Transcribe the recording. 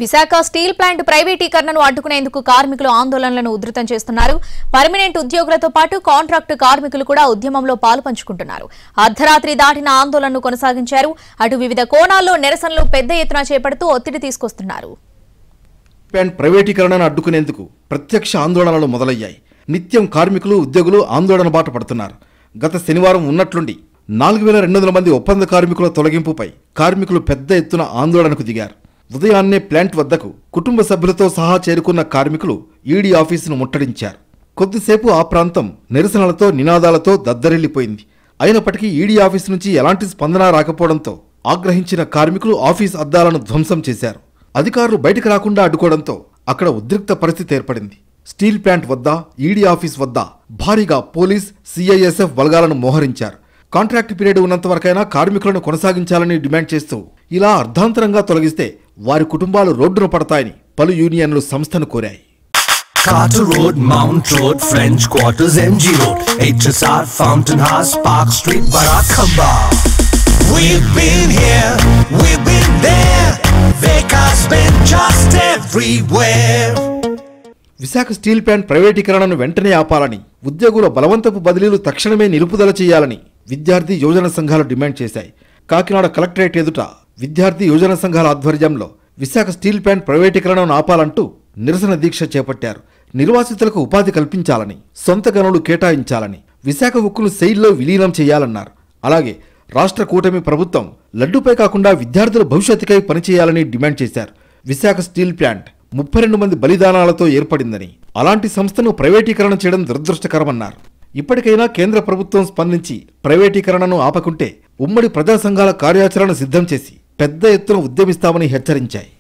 Visakha steel plant ప్రైవేటీకరణను అడ్డుకునేందుకు కార్మికులు ఆందోళనలను ఉధృతం చేస్తున్నారు. పర్మనెంట్ ఉద్యోగులతో పాటు కాంట్రాక్టు కార్మికులు కూడా ఉద్యమంలో పాలుపంచుకుంటున్నారు. అర్ధరాత్రి దాటిన ఆందోళనను కొనసాగించారు. అటు వివిధ కోణాల్లో నిరసనలు పెద్ద ఎత్తున చేపడుతూ ఒత్తిడి తీసుకొస్తున్నారు. ప్లాంట్ ప్రైవేటీకరణను అడ్డుకునేందుకు ప్రత్యక్ష ఆందోళనలు మొదలయ్యాయి. నిత్యం కార్మికులు ఉద్యోగులు ఆందోళన బాట పడుతున్నారు. గత శనివారం ఉన్నట్లుండి 4200 మంది ఒప్పంద కార్మికుల తొలగింపుపై కార్మికులు పెద్ద ఎత్తున ఆందోళనకు దిగారు. ఉదయాన్నే ప్లాంట్ వద్దకు కుటుంబ సభ్యులతో సహా చేరుకున్న కార్మికులు ఈడీ ఆఫీసును ముట్టడించారు. కొద్దిసేపు ఆ ప్రాంతం నిరసనలతో నినాదాలతో దద్దరిల్లిపోయింది. అయినప్పటికీ ఈడీ ఆఫీసు నుంచి ఎలాంటి స్పందన రాకపోవడంతో ఆగ్రహించిన కార్మికులు ఆఫీస్ అద్దాలను ధ్వంసం చేశారు. అధికారులు బయటకు రాకుండా అడ్డుకోవడంతో అక్కడ ఉద్రిక్త పరిస్థితి ఏర్పడింది. స్టీల్ ప్లాంట్ వద్ద ఈడీ ఆఫీస్ వద్ద భారీగా పోలీస్ సిఐఎస్ఎఫ్ బలగాలను మోహరించారు. కాంట్రాక్ట్ పీరియడ్ ఉన్నంతవరకైనా కార్మికులను కొనసాగించాలని డిమాండ్ చేస్తూ ఇలా అర్ధాంతరంగా తొలగిస్తే వారి కుటుంబాలు రోడ్డున పడతాయని పలు యూనియన్లు సంస్థను కోరాయి. Carter Road, Mount Road, French Quarters, MG Road, HSR, Fountain House, Park Street, Barakamba. We've been here, we've been there, Veka's been just everywhere. Visakha steel plant ప్రైవేటీకరణను వెంటనే ఆపాలని, ఉద్యోగుల బలవంతపు బదిలీలు తక్షణమే నిలుపుదల చేయాలని విద్యార్థి యువజన సంఘాలు డిమాండ్ చేశాయి. కాకినాడ కలెక్టరేట్ ఎదుట విద్యార్థి యువజన సంఘాల ఆధ్వర్యంలో విశాఖ స్టీల్ ప్లాంట్ ప్రైవేటీకరణను ఆపాలంటూ నిరసన దీక్ష చేపట్టారు. నిర్వాసితులకు ఉపాధి కల్పించాలని, సొంత గనులు కేటాయించాలని, విశాఖ ఉక్కును సెయిల్లో విలీనం చేయాలన్నారు. అలాగే రాష్ట్ర కూటమి ప్రభుత్వం లడ్డూపై కాకుండా విద్యార్థుల భవిష్యత్తుకై పనిచేయాలని డిమాండ్ చేశారు. విశాఖ స్టీల్ ప్లాంట్ 32 మంది బలిదానాలతో ఏర్పడిందని, అలాంటి సంస్థను ప్రైవేటీకరణ చేయడం దురదృష్టకరమన్నారు. ఇప్పటికైనా కేంద్ర ప్రభుత్వం స్పందించి ప్రైవేటీకరణను ఆపకుంటే ఉమ్మడి ప్రజా సంఘాల కార్యాచరణ సిద్ధం చేసి పెద్ద ఎత్తున ఉద్యమిస్తామని హెచ్చరించాయి.